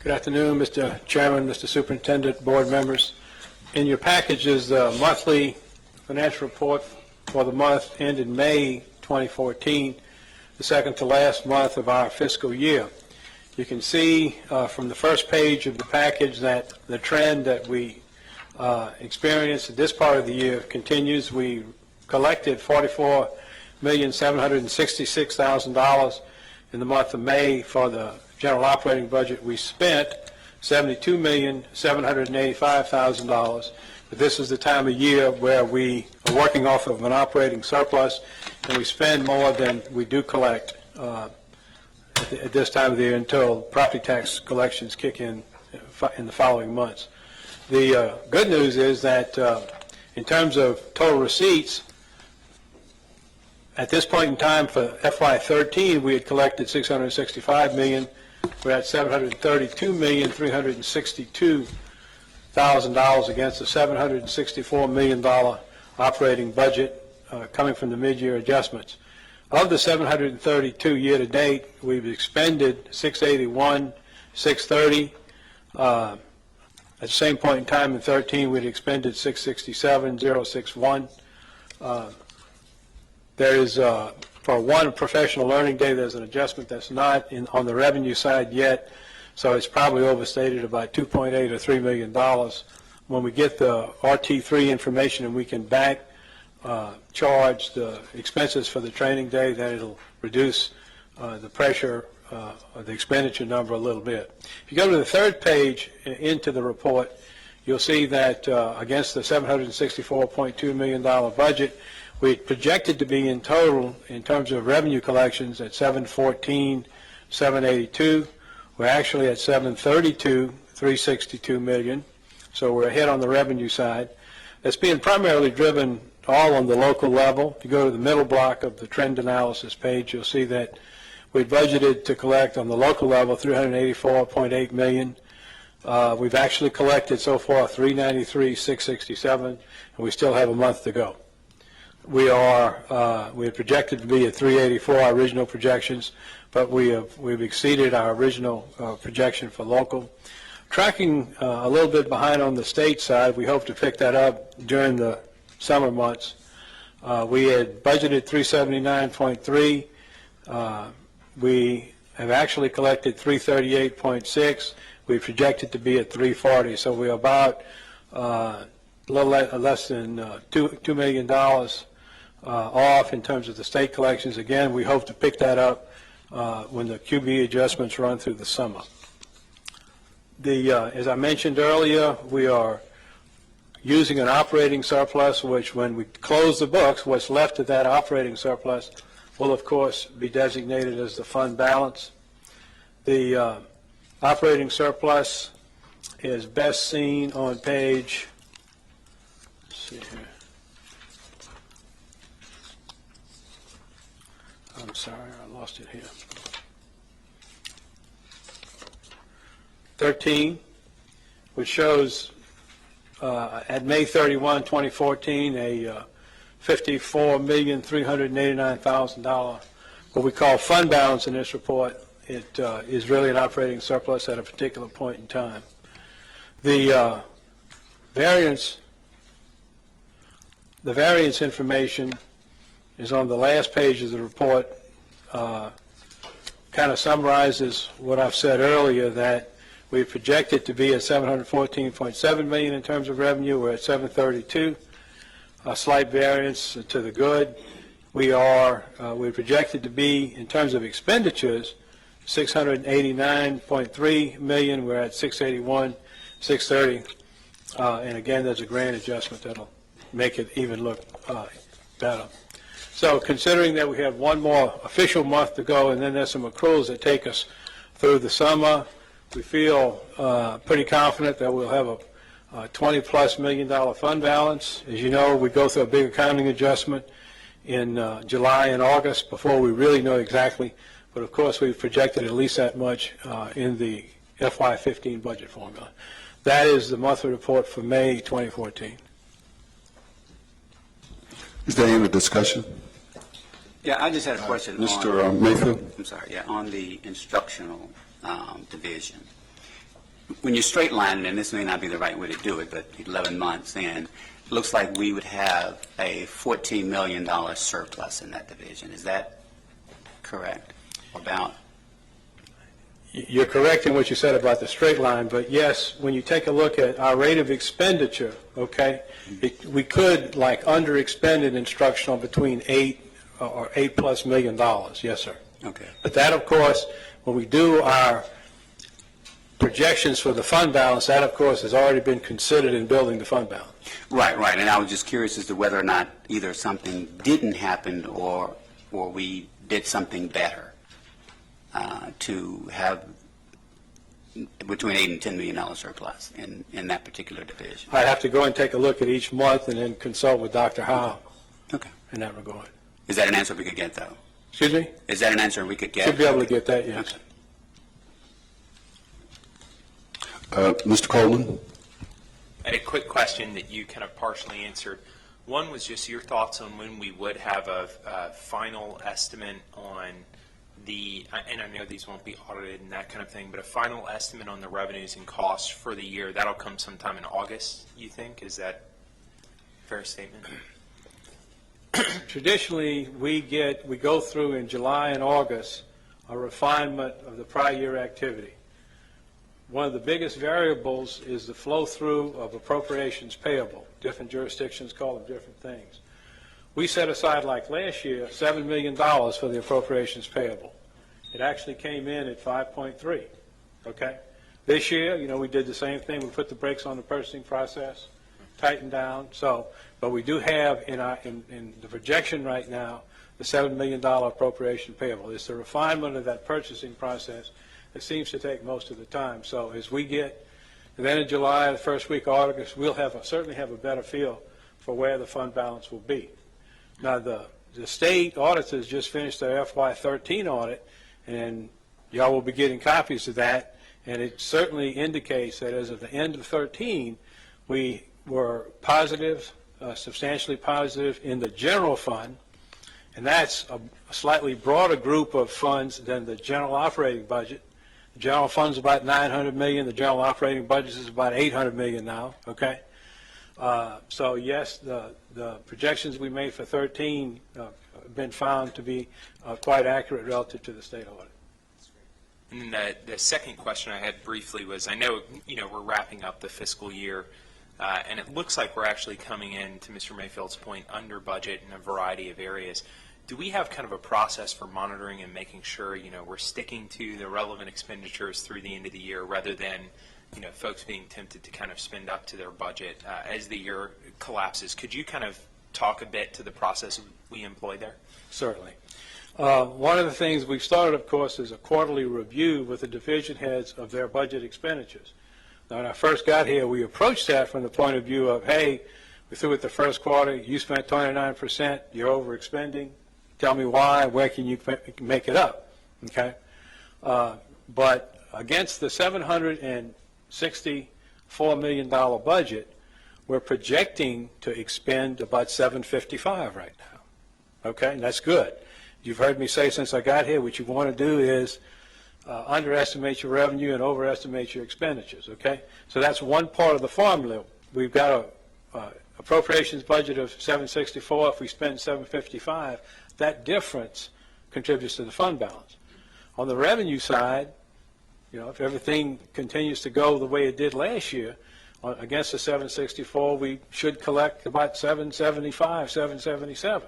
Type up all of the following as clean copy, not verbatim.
Good afternoon, Mr. Chairman, Mr. Superintendent, board members. In your package is the monthly financial report for the month ended May 2014, the second to last month of our fiscal year. You can see from the first page of the package that the trend that we experienced at this part of the year continues. We collected $44,766,000 in the month of May for the general operating budget. We spent $72,785,000. But this is the time of year where we are working off of an operating surplus, and we spend more than we do collect at this time of the year until property tax collections kick in the following months. The good news is that in terms of total receipts, at this point in time for FY13, we had collected $665 million. We're at $732,362,000 against a $764 million operating budget coming from the mid-year adjustments. Of the 732 year-to-date, we've expended 681,630. At the same point in time in 13, we'd expended 667,061. There is, for one professional learning day, there's an adjustment that's not on the revenue side yet, so it's probably overstated about $2.8 or $3 million. When we get the RT3 information and we can back charge the expenses for the training day, then it'll reduce the pressure of the expenditure number a little bit. If you go to the third page into the report, you'll see that against the $764.2 million budget, we projected to be in total in terms of revenue collections at $714,782. We're actually at $732,362 million, so we're ahead on the revenue side. It's being primarily driven all on the local level. If you go to the middle block of the trend analysis page, you'll see that we budgeted to collect on the local level $384.8 million. We've actually collected so far $393,667, and we still have a month to go. We had projected to be at 384, our original projections, but we've exceeded our original projection for local. Tracking a little bit behind on the state side. We hope to pick that up during the summer months. We had budgeted 379.3. We have actually collected 338.6. We projected to be at 340, so we're about a little less than $2 million off in terms of the state collections. Again, we hope to pick that up when the QB adjustments run through the summer. As I mentioned earlier, we are using an operating surplus, which when we close the books, what's left of that operating surplus will, of course, be designated as the fund balance. The operating surplus is best seen on page, let's see here. I'm sorry, I lost it here. 13, which shows at May 31, 2014, a $54,389,000, what we call fund balance in this report. It is really an operating surplus at a particular point in time. The variance information is on the last page of the report. Kind of summarizes what I've said earlier, that we projected to be at $714.7 million in terms of revenue. We're at $732, a slight variance to the good. We're projected to be, in terms of expenditures, $689.3 million. We're at $681,630, and again, there's a grant adjustment that'll make it even look better. So considering that we have one more official month to go, and then there's some accruals that take us through the summer, we feel pretty confident that we'll have a $20+ million fund balance. As you know, we go through a big accounting adjustment in July and August before we really know exactly, but of course we've projected at least that much in the FY15 budget formula. That is the monthly report for May 2014. Is there any discussion? Yeah, I just had a question. Mr. Mayfield? I'm sorry, yeah, on the instructional division. when you straight line it, and this may not be the right way to do it, but 11 months in, it looks like we would have a $14 million surplus in that division. Is that correct? About? You're correct in what you said about the straight line, but yes, when you take a look at our rate of expenditure, okay, we could like under expended instructional between $8 or $8+ million. Yes, sir. Okay. But that, of course, when we do our projections for the fund balance, that, of course, has already been considered in building the fund balance. Right, right. And I was just curious as to whether or not either something didn't happen or we did something better to have between $8 and $10 million surplus in that particular division. I'd have to go and take a look at each month and then consult with Dr. Howe Okay. in that regard. Is that an answer we could get, though? Excuse me? Is that an answer we could get? Should be able to get that, yes. Okay. Mr. Coleman? I had a quick question that you kind of partially answered. One was just your thoughts on when we would have a final estimate on the, and I know these won't be audited and that kind of thing, but a final estimate on the revenues and costs for the year. That'll come sometime in August, you think? Is that a fair statement? Traditionally, we go through in July and August a refinement of the prior year activity. One of the biggest variables is the flow-through of appropriations payable. Different jurisdictions call them different things. We set aside, like last year, $7 million for the appropriations payable. It actually came in at 5.3, okay? This year, we did the same thing. We put the brakes on the purchasing process, tightened down. So, but we do have in the projection right now the $7 million appropriation payable. It's the refinement of that purchasing process that seems to take most of the time. So as we get to the end of July, the first week of August, we'll certainly have a better feel for where the fund balance will be. Now, the state auditors just finished their FY13 audit, and y'all will be getting copies of that, and it certainly indicates that as of the end of 13, we were positive, substantially positive in the general fund, and that's a slightly broader group of funds than the general operating budget. The general fund's about $900 million. The general operating budget is about $800 million now, okay? So yes, the projections we made for 13 have been found to be quite accurate relative to the state audit. And then the second question I had briefly was, I know, we're wrapping up the fiscal year, and it looks like we're actually coming in, to Mr. Mayfield's point, under budget in a variety of areas. Do we have kind of a process for monitoring and making sure, we're sticking to the relevant expenditures through the end of the year rather than, folks being tempted to kind of spend up to their budget as the year collapses? Could you kind of talk a bit to the process we employ there? Certainly. One of the things we've started, of course, is a quarterly review with the division heads of their budget expenditures. Now, when I first got here, we approached that from the point of view of, hey, we're through with the first quarter, you spent 29%, you're overexpending, tell me why, where can you make it up, okay? But against the $764 million budget, we're projecting to expend about $755 right now, okay? And that's good. You've heard me say since I got here, what you want to do is underestimate your revenue and overestimate your expenditures, okay? So that's one part of the formula. We've got a appropriations budget of $764. If we spend $755, that difference contributes to the fund balance. On the revenue side, if everything continues to go the way it did last year, against the $764, we should collect about $775, $777.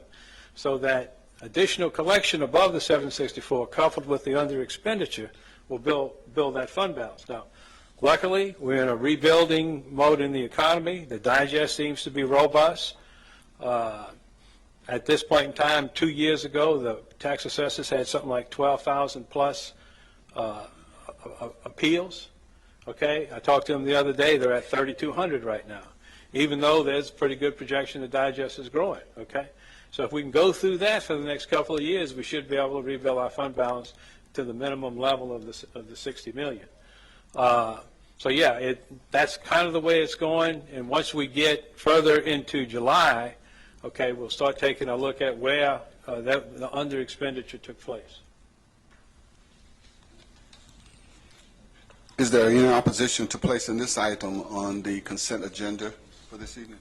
So that additional collection above the $764, coupled with the under expenditure, will build that fund balance. Now, luckily, we're in a rebuilding mode in the economy. The digest seems to be robust. At this point in time, 2 years ago, the tax assessors had something like 12,000 plus appeals. Okay, I talked to them the other day. They're at 3,200 right now, even though there's a pretty good projection the digest is growing. Okay, so if we can go through that for the next couple of years, we should be able to rebuild our fund balance to the minimum level of the 60 million. So yeah, that's kind of the way it's going. And once we get further into July, okay, we'll start taking a look at where the under expenditure took place. Is there any opposition to placing this item on the consent agenda for this evening?